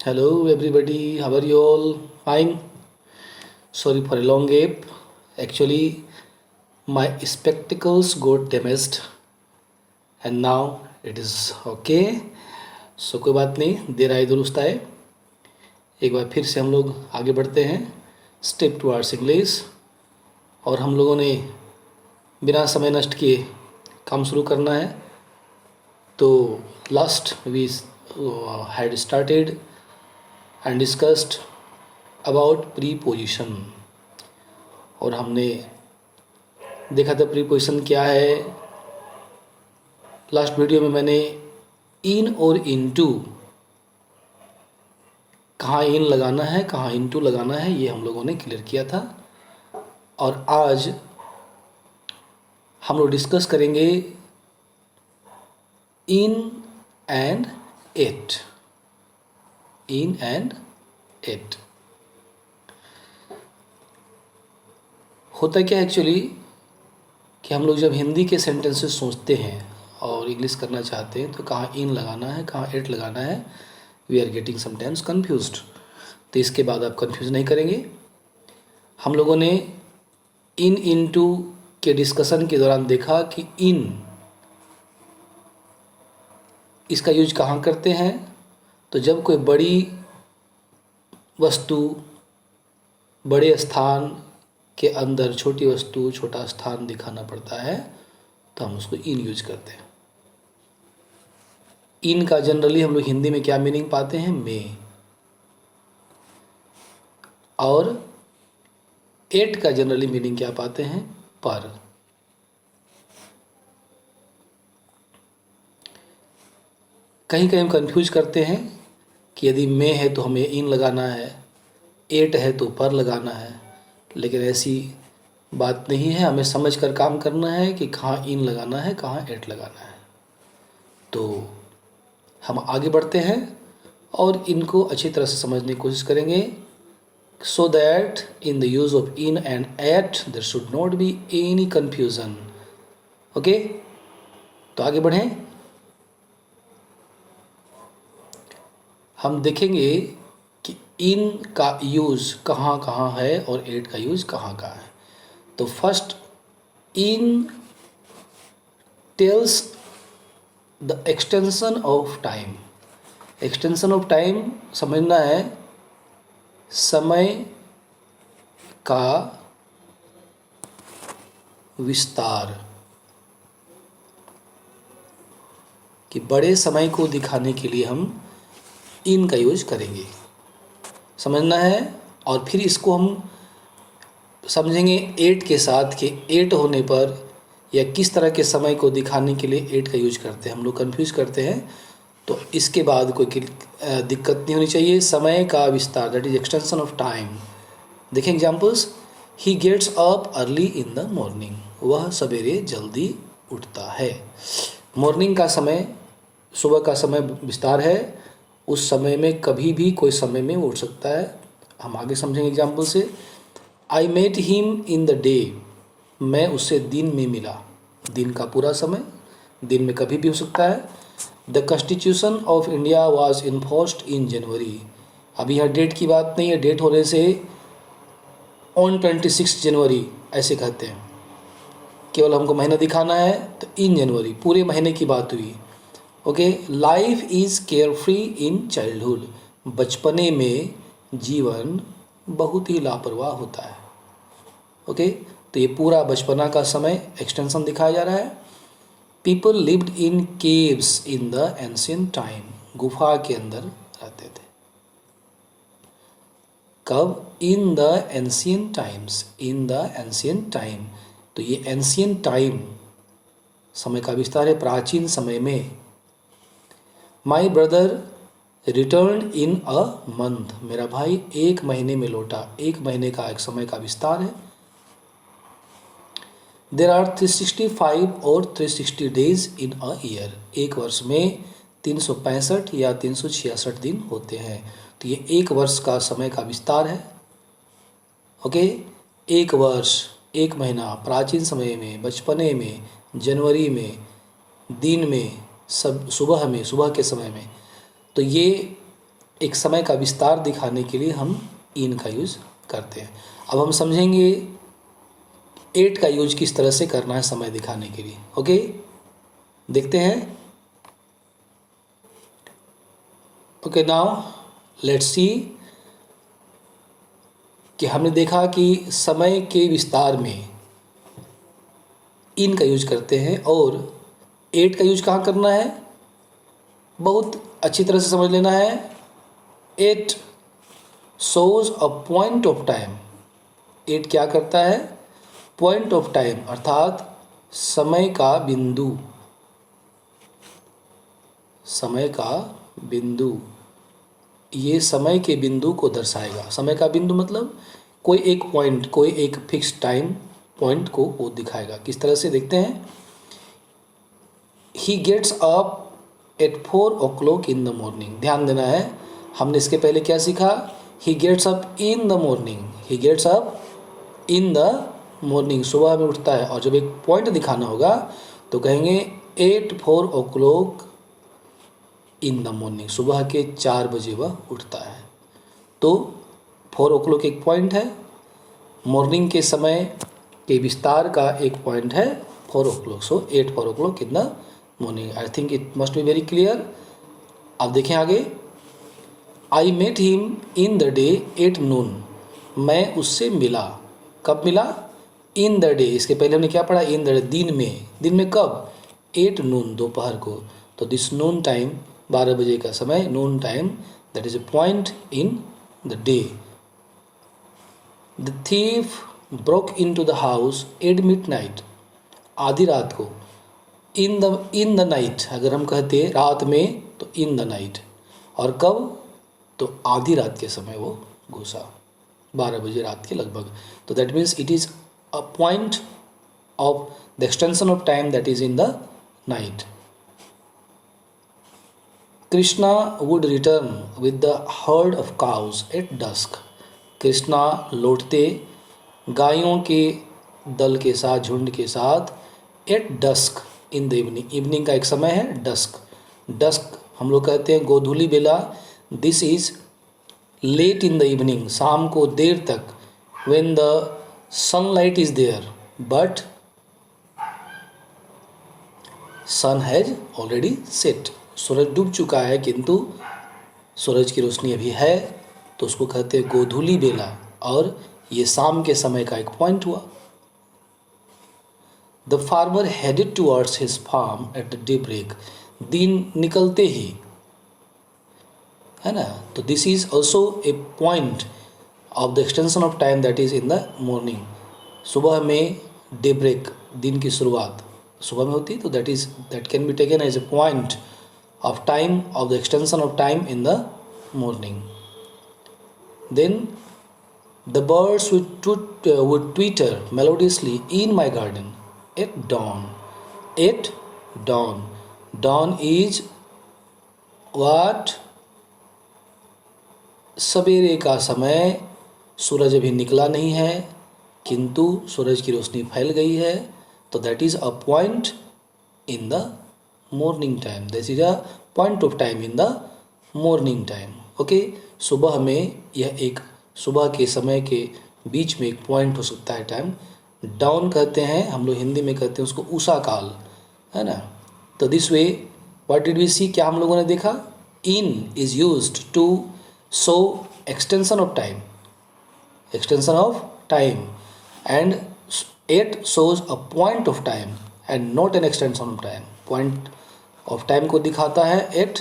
Hello, everybody. How are you all? Fine. Sorry for a long gap. Actually, my spectacles got damaged and now it is okay. सो कोई बात नहीं, देर आए दुरुस्त आए। एक बार फिर से हम लोग आगे बढ़ते हैं स्टेप टुवर्ड्स इंग्लिश। और हम लोगों ने बिना समय नष्ट किए काम शुरू करना है। तो last we had started and discussed about preposition. और हमने देखा था प्रीपोजिशन क्या है। लास्ट वीडियो में मैंने इन और इनटू, कहाँ इन लगाना है कहाँ इनटू लगाना है, ये हम लोगों ने क्लियर किया था। और आज हम लोग डिस्कस करेंगे in and at. In and at होता क्या है एक्चुअली कि हम लोग जब हिंदी के सेंटेंसेस सोचते हैं और इंग्लिश करना चाहते हैं तो कहाँ इन लगाना है कहाँ एट लगाना है, we are getting sometimes confused. तो इसके बाद आप कन्फ्यूज नहीं करेंगे। हम लोगों ने इन इनटू के डिस्कशन के दौरान देखा कि इन इसका यूज कहाँ करते हैं। तो जब कोई बड़ी वस्तु बड़े स्थान के अंदर छोटी वस्तु छोटा स्थान दिखाना पड़ता है तो हम उसको इन यूज करते हैं। इन का जनरली हम लोग हिंदी में क्या मीनिंग पाते हैं, में। और एट का जनरली मीनिंग क्या पाते हैं, पर। कहीं कहीं हम कंफ्यूज करते हैं कि यदि में है तो हमें इन लगाना है, एट है तो पर लगाना है। लेकिन ऐसी बात नहीं है। हमें समझ कर काम करना है कि कहाँ इन लगाना है कहाँ एट लगाना है। तो हम आगे बढ़ते हैं और इनको अच्छी तरह से समझने की कोशिश करेंगे, so that in the use of in and eight there should not be any confusion. Okay, तो आगे बढ़ें। हम देखेंगे कि इन का यूज कहाँ कहाँ है और एट का यूज कहाँ कहाँ है। तो first, in tells the extension of time. Extension of time समझना है समय का विस्तार, कि बड़े समय को दिखाने के लिए हम इन का यूज करेंगे, समझना है। और फिर इसको हम समझेंगे एट के साथ कि एट होने पर या किस तरह के समय को दिखाने के लिए एट का यूज करते हैं। हम लोग कंफ्यूज करते हैं, तो इसके बाद कोई दिक्कत नहीं होनी चाहिए। समय का विस्तार, that is extension of time. देखें examples, he gets up early in the morning. वह सवेरे जल्दी उठता है। मॉर्निंग का समय, सुबह का समय विस्तार है। उस समय में कभी भी कोई समय में उठ सकता है। हम आगे समझेंगे एग्जाम्पल से। I met him in the day. मैं उससे दिन में मिला। दिन का पूरा समय, दिन में कभी भी हो सकता है। The constitution of India was enforced in January. अभी यहाँ डेट की बात नहीं है, डेट होने से ऑन 26 जनवरी ऐसे कहते हैं। केवल हमको महीना दिखाना है तो इन जनवरी, पूरे महीने की बात हुई। Okay, life is care free in childhood. बचपने में जीवन बहुत ही लापरवाह होता है। ओके, तो ये पूरा बचपना का समय एक्सटेंशन दिखाया जा रहा है। People lived in caves in the ancient time. गुफा के अंदर रहते थे। कब? In the ancient times. In the ancient time, तो ये एंशिएंट टाइम समय का विस्तार है, प्राचीन समय में। My brother return in a month. मेरा भाई एक महीने में लौटा। एक महीने का एक समय का विस्तार है। देर आर 365 और 360 डेज इन अ ईयर। एक वर्ष में 365 या 366 दिन होते हैं। तो ये एक वर्ष का समय का विस्तार है। ओके, एक वर्ष, एक महीना, प्राचीन समय में, बचपने में, जनवरी में, दिन में, सब सुबह में, सुबह के समय में। तो ये एक समय का विस्तार दिखाने के लिए हम इन का यूज़ करते हैं। अब हम समझेंगे एट का यूज किस तरह से करना है समय दिखाने के लिए। ओके, देखते हैं। ओके, नाउ लेट्स सी कि हमने देखा कि समय के विस्तार में इन का यूज करते हैं और एट का यूज कहाँ करना है, बहुत अच्छी तरह से समझ लेना है। At shows a point of time. At क्या करता है, पॉइंट ऑफ टाइम अर्थात समय का बिंदु, समय का बिंदु, ये समय के बिंदु को दर्शाएगा। समय का बिंदु मतलब कोई एक पॉइंट, कोई एक फिक्स टाइम पॉइंट को वो दिखाएगा। किस तरह से देखते हैं। He gets up at 4 o'clock in the morning. ध्यान देना है, हमने इसके पहले क्या सीखा, he gets up in the morning. He gets up in the morning, सुबह में उठता है। और जब एक पॉइंट दिखाना होगा तो कहेंगे eight 4 o'clock in the morning, सुबह के 4 बजे वह उठता है। तो 4 o'clock एक पॉइंट है, मॉर्निंग के समय के विस्तार का एक पॉइंट है 4 o'clock। So 8 4 o'clock in the morning. I think it must be very clear. अब देखें आगे। I met him in the day at noon. मैं उससे मिला। कब मिला, इन द डे। इसके पहले हमने क्या पढ़ा, इन द डे, दिन में। दिन में कब, एट नून, दोपहर को। तो दिस नून टाइम, 12 बजे का समय, noon time, that is a point in the day. The thief broke in to the house at midnight. आधी रात को। इन द नाइट, अगर हम कहते रात में तो इन द नाइट। और कब, तो आधी रात के समय वो घुसा, 12 बजे रात के लगभग। तो that means it is a point of the extension of time that is in the night. Krishna would return with the herd of cows at dusk. Krishna लौटते गायों के दल के साथ, झुंड के साथ, at dusk, in the evening. Evening का एक समय है डस्क। डस्क हम लोग कहते हैं गोधूली बेला। This is late in the evening, शाम को देर तक। When the sunlight is there but sun has already set. सूरज डूब चुका है किंतु सूरज की रोशनी अभी है, तो उसको कहते हैं गोधूली बेला। और ये शाम के समय का एक पॉइंट हुआ। The farmer headed towards his farm at the day break. दिन निकलते ही, है ना। तो this is also a point of the extension of time that is in the morning. सुबह में डे ब्रेक, दिन की शुरुआत सुबह में होती है, तो that can be taken as a point of time of the extension of time in the morning. Then the birds would twitter melodiously in my garden at dawn. At dawn. Dawn is what? सवेरे का समय। सूरज अभी निकला नहीं है किंतु सूरज की रोशनी फैल गई है, तो that is a point in the morning time. This is a point of time in the morning time. Okay, सुबह में यह एक, सुबह के समय के बीच में एक पॉइंट हो सकता है टाइम। डाउन कहते हैं, हम लोग हिंदी में कहते हैं उसको उषा काल, है ना। तो this way what did we see, क्या हम लोगों ने देखा, in is used to show extension of time, extension of time, and at shows a point of time and not an extension of time. Point of time को दिखाता है eight,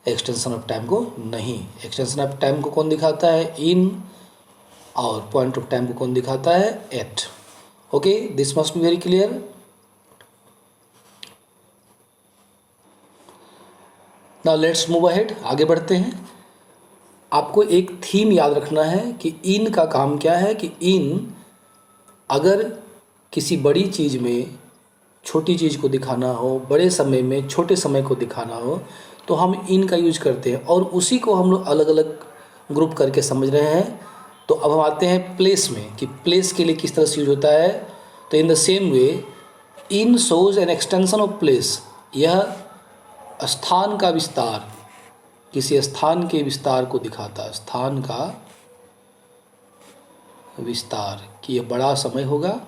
extension of time को नहीं। Extension of time को कौन दिखाता है, इन, और पॉइंट ऑफ टाइम को कौन दिखाता है, at. Okay, this must be very clear. Now let's move ahead, आगे बढ़ते हैं। आपको एक थीम याद रखना है कि इन का काम क्या है, कि इन अगर किसी बड़ी चीज़ में छोटी चीज़ को दिखाना हो, बड़े समय में छोटे समय को दिखाना हो, तो हम इन का यूज करते हैं। और उसी को हम लोग अलग अलग ग्रुप करके समझ रहे हैं। तो अब हम आते हैं प्लेस में, कि प्लेस के लिए किस तरह से यूज होता है। तो in the same way in shows N extension of place. यह स्थान का विस्तार, किसी स्थान के विस्तार को दिखाता है, स्थान का विस्तार, कि यह बड़ा समय होगा,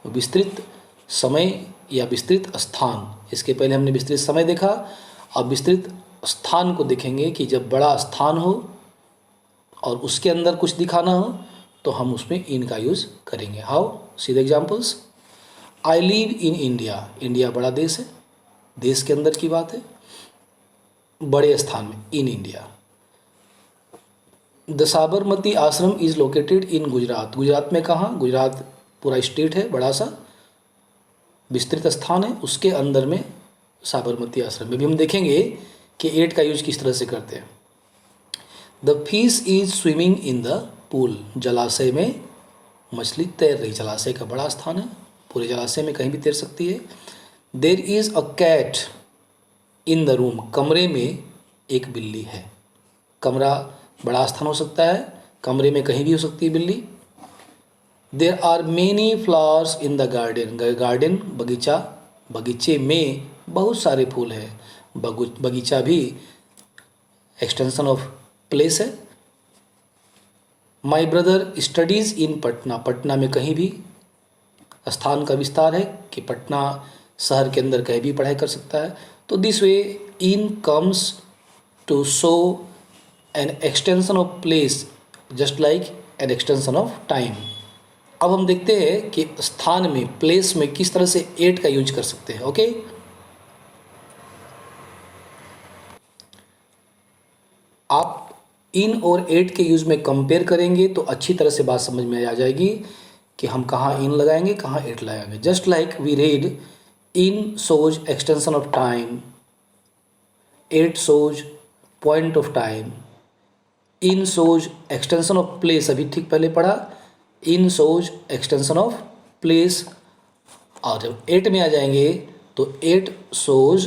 विस्तृत समय या विस्तृत स्थान। इसके पहले हमने विस्तृत समय देखा, अब विस्तृत स्थान को देखेंगे कि जब बड़ा स्थान हो और उसके अंदर कुछ दिखाना हो तो हम उसमें इन का यूज़ करेंगे। How? See the examples. I live in India, India बड़ा देश है, देश के अंदर की बात है, बड़े स्थान में, इन इंडिया। द साबरमती आश्रम is located in Gujarat, Gujarat में कहाँ? गुजरात पूरा स्टेट है, बड़ा सा विस्तृत स्थान है, उसके अंदर में साबरमती आश्रम में भी हम देखेंगे कि एट का यूज किस तरह से करते हैं। The fish is swimming in the pool, जलाशय में मछली तैर रही, जलाशय का बड़ा स्थान है, पूरे जलाशय में कहीं भी तैर सकती है। There is a cat in the room, कमरे में एक बिल्ली है, कमरा बड़ा स्थान हो सकता है, कमरे में कहीं भी हो सकती है बिल्ली। There are many flowers in the garden, garden बगीचा, बगीचे में बहुत सारे फूल हैं, बगीचा भी एक्सटेंशन ऑफ प्लेस है। माई ब्रदर स्टडीज़ इन पटना, पटना में कहीं भी स्थान का विस्तार है कि पटना शहर के अंदर कहीं भी पढ़ाई कर सकता है। तो this way in comes to show an extension of place just like an extension of time. अब हम देखते हैं कि स्थान में, प्लेस में किस तरह से एट का यूज कर सकते हैं। ओके, आप इन और एट के यूज में कंपेयर करेंगे तो अच्छी तरह से बात समझ में आ जाएगी कि हम कहाँ इन लगाएंगे, कहाँ एट लगाएंगे। Just like we read in shows extension of time, at shows point of time, in shows extension of place, अभी ठीक पहले पढ़ा, in shows extension of place. और जब एट में आ जाएंगे तो at shows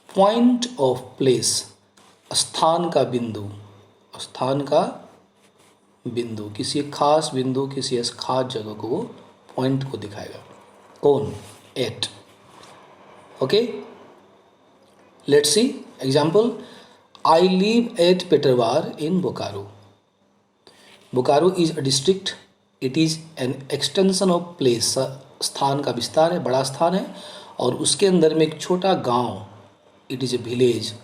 point of place, स्थान का बिंदु, स्थान का बिंदु, किसी खास बिंदु, किसी खास जगह को, वो पॉइंट को दिखाएगा। कौन? At. Okay, let's see example. I live at Petarwar in Bokaro, Bokaro is a district, it is an extension of place, स्थान का विस्तार है, बड़ा स्थान है, और उसके अंदर में एक छोटा गांव, इट इज़ ए विलेज।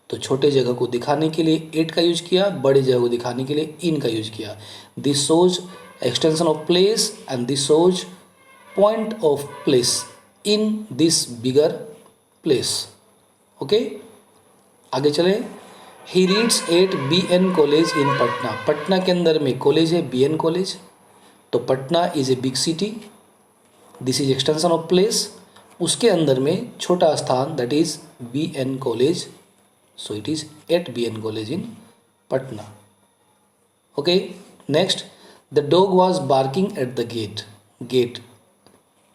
तो छोटे जगह को दिखाने के लिए एट का यूज किया, बड़े जगह को दिखाने के लिए इन का यूज किया। This shows extension of place and this shows point of place in this bigger place. Okay, आगे चले। He reads at BN college in Patna, Patna के अंदर में कॉलेज है BN कॉलेज, तो Patna is a big city, this is extension of place, उसके अंदर में छोटा स्थान, that is BN college, so it is at BN college in Patna. Okay, next, the dog was barking at the gate, gate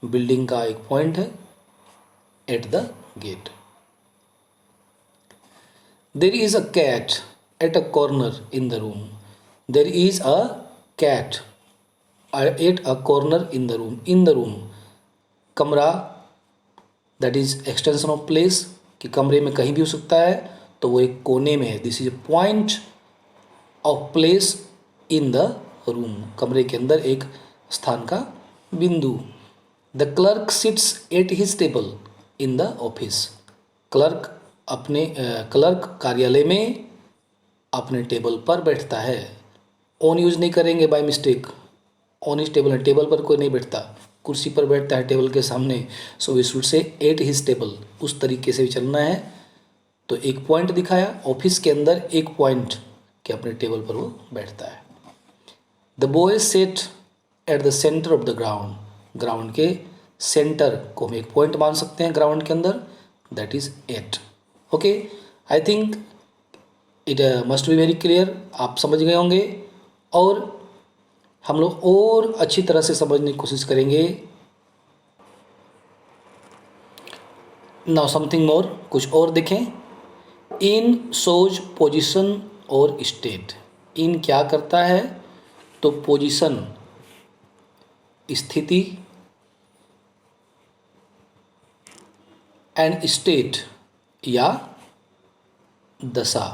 building का एक point है, at the gate. There is a cat at a corner in the room, there is a cat at a corner in the room, in the room कमरा, that is extension of place, कि कमरे में कहीं भी हो सकता है, तो वो एक कोने में है, this is a point of place in the room, कमरे के अंदर एक स्थान का बिंदु। The clerk seats eight his table in the office, clerk अपने क्लर्क कार्यालय में अपने टेबल पर बैठता है। ऑन यूज नहीं करेंगे by mistake, on his table है, टेबल पर कोई नहीं बैठता, कुर्सी पर बैठता है टेबल के सामने, so we should say at his table, उस तरीके से भी चलना है। तो एक पॉइंट दिखाया, ऑफिस के अंदर एक पॉइंट कि अपने टेबल पर वो बैठता है। The boy set at the centre of the ground, ground के सेंटर को हम एक पॉइंट मान सकते हैं ग्राउंड के अंदर, that is at. Okay, I think it must be very clear, आप समझ गए होंगे, और हम लोग और अच्छी तरह से समझने की कोशिश करेंगे। नाउ समथिंग मोर, कुछ और देखें। इन शोज पोजीशन और स्टेट, इन क्या करता है, तो पोजीशन, स्थिति, एंड स्टेट या दशा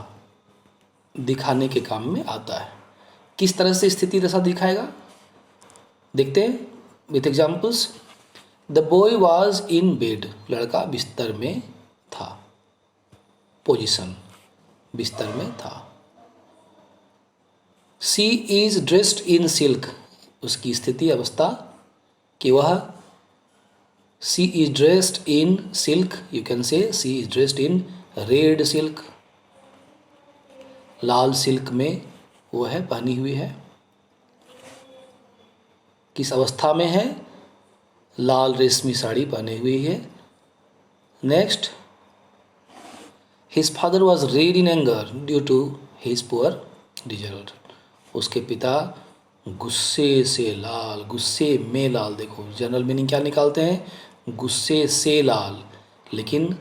दिखाने के काम में आता है। किस तरह से स्थिति दशा दिखाएगा देखते हैं with examples. The boy was in bed, लड़का बिस्तर में था। पोजिशन, बिस्तर में था। She is dressed in silk, उसकी स्थिति अवस्था कि वह, she is dressed in silk, you can say she is dressed in red silk, Lal silk में वो है, पहनी हुई है। किस अवस्था में है, लाल रेशमी साड़ी पहनी हुई है। Next, his father was red in anger due to his poor result, उसके पिता गुस्से से लाल, गुस्से में लाल, देखो जनरल मीनिंग क्या निकालते हैं, गुस्से से लाल, लेकिन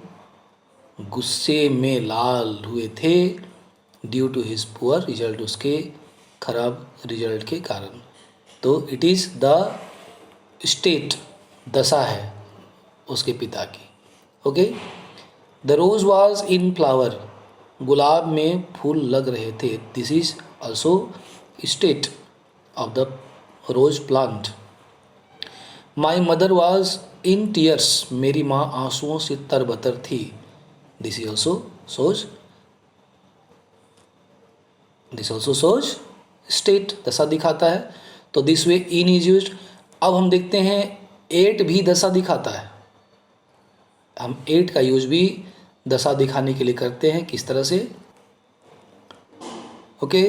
गुस्से में लाल हुए थे due to his poor result, उसके खराब रिजल्ट के कारण। तो इट इज़ द स्टेट, दशा है उसके पिता की। Okay, the rose was in flower, गुलाब में फूल लग रहे थे। This is also state of the rose plant. My mother was in tears, मेरी माँ आंसुओं से तरबतर थी। This is also shows, this also shows state, दशा दिखाता है। तो this way in is used. अब हम देखते हैं एट भी दशा दिखाता है। हम एट का यूज भी दशा दिखाने के लिए करते हैं। किस तरह से, ओके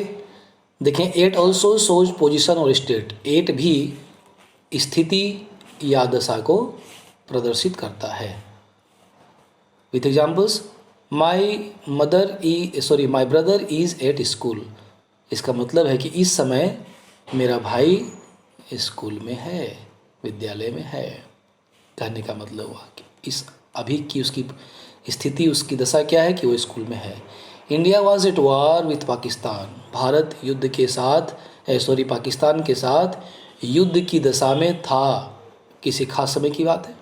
देखें, एट ऑल्सो सोज पोजिशन और स्टेट, एट भी स्थिति या दशा को प्रदर्शित करता है। With examples, my brother is at school, इसका मतलब है कि इस समय मेरा भाई स्कूल में है, विद्यालय में है। कहने का मतलब हुआ कि इस अभी की उसकी स्थिति, उसकी दशा क्या है कि वो स्कूल में है। India was at war with Pakistan, Bharat युद्ध के साथ पाकिस्तान के साथ युद्ध की दशा में था। किसी खास समय की बात है।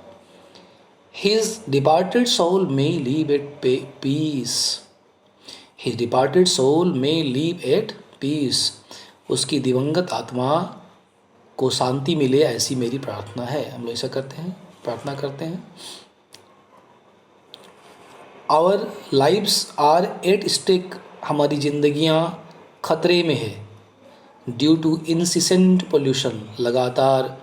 His departed soul may live at peace, his departed soul may live at peace, उसकी दिवंगत आत्मा को शांति मिले ऐसी मेरी प्रार्थना है। हम लोग ऐसा करते हैं, प्रार्थना करते हैं। Our lives are at stake, हमारी जिंदगियां खतरे में है। ड्यू टू इंसिसेंट पोल्यूशन, लगातार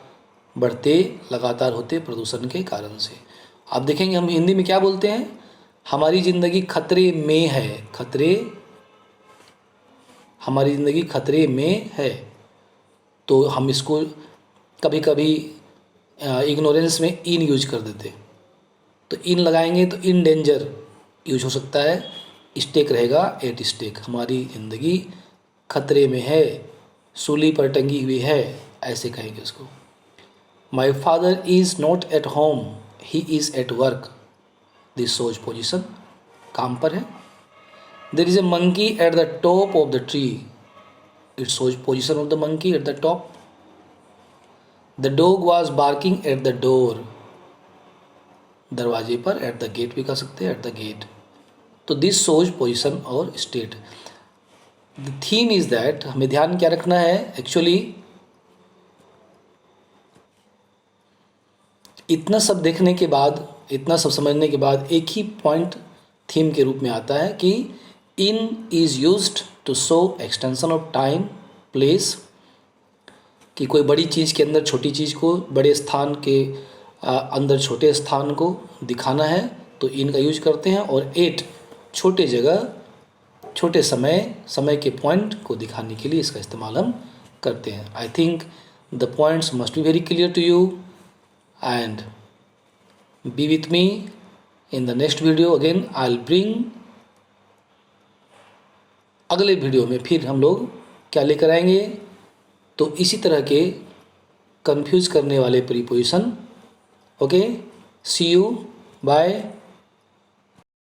होते प्रदूषण के कारण से। आप देखेंगे हम हिंदी में क्या बोलते हैं, हमारी ज़िंदगी खतरे में है, हमारी ज़िंदगी खतरे में है। तो हम इसको कभी कभी इग्नोरेंस में इन यूज कर देते, तो इन लगाएंगे तो इन डेंजर यूज हो सकता है, स्टेक रहेगा एट स्टेक, हमारी ज़िंदगी खतरे में है, सूली पर टंगी हुई है, ऐसे कहेंगे उसको। My father is not at home, he is at work, this shows position, काम पर है। There is a monkey at the top of the tree, it shows position of the monkey at the top. The dog was barking at the door, दरवाजे पर, at the gate भी कह सकते हैं, at the gate. तो this shows position और state. The theme is that हमें ध्यान क्या रखना है, एक्चुअली इतना सब देखने के बाद, इतना सब समझने के बाद एक ही पॉइंट थीम के रूप में आता है कि in is used to show extension of time place, कि कोई बड़ी चीज़ के अंदर छोटी चीज़ को, बड़े स्थान के अंदर छोटे स्थान को दिखाना है तो इन का यूज करते हैं। और एट, छोटे जगह छोटे समय के पॉइंट को दिखाने के लिए इसका इस्तेमाल हम करते हैं। I think the points must be very clear to you and be with me in the next video. Again I will bring, अगले वीडियो में फिर हम लोग क्या लेकर आएंगे, तो इसी तरह के कंफ्यूज करने वाले preposition. Okay, see you, bye.